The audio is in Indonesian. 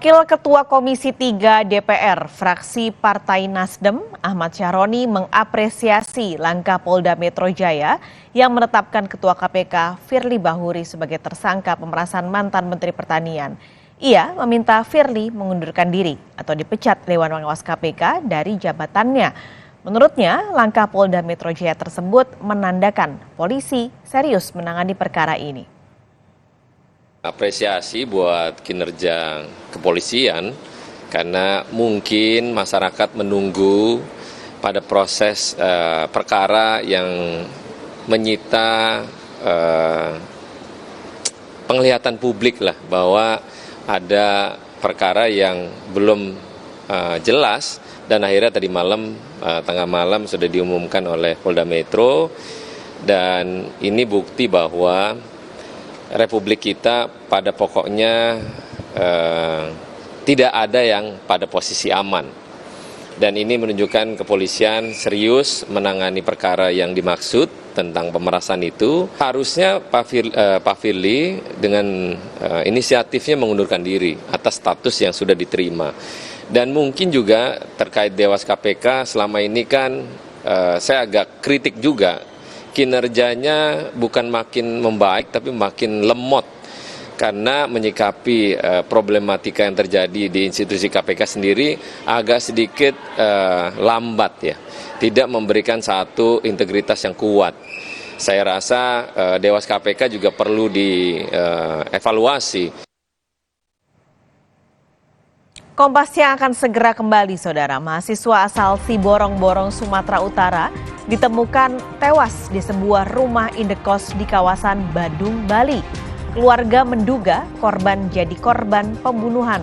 Wakil Ketua Komisi 3 DPR fraksi Partai Nasdem, Ahmad Syaroni mengapresiasi langkah Polda Metro Jaya yang menetapkan Ketua KPK Firly Bahuri sebagai tersangka pemerasan mantan Menteri Pertanian. Ia meminta Firly mengundurkan diri atau dipecat Dewan Pengawas KPK dari jabatannya. Menurutnya, langkah Polda Metro Jaya tersebut menandakan polisi serius menangani perkara ini. Apresiasi buat kinerja kepolisian karena mungkin masyarakat menunggu pada proses perkara yang menyita penglihatan publik lah bahwa ada perkara yang belum jelas dan akhirnya tadi malam tengah malam sudah diumumkan oleh Polda Metro dan ini bukti bahwa Republik kita pada pokoknya tidak ada yang pada posisi aman. Dan ini menunjukkan kepolisian serius menangani perkara yang dimaksud tentang pemerasan itu. Harusnya Pak Firly dengan inisiatifnya mengundurkan diri atas status yang sudah diterima. Dan mungkin juga terkait Dewas KPK selama ini kan saya agak kritik juga. Kinerjanya bukan makin membaik tapi makin lemot karena menyikapi problematika yang terjadi di institusi KPK sendiri agak sedikit lambat ya, tidak memberikan satu integritas yang kuat. Saya rasa Dewas KPK juga perlu dievaluasi. Kompas Siang akan segera kembali, saudara. Mahasiswa asal Siborong-Borong, Sumatera Utara ditemukan tewas di sebuah rumah indekos di kawasan Badung, Bali. Keluarga menduga korban jadi korban pembunuhan.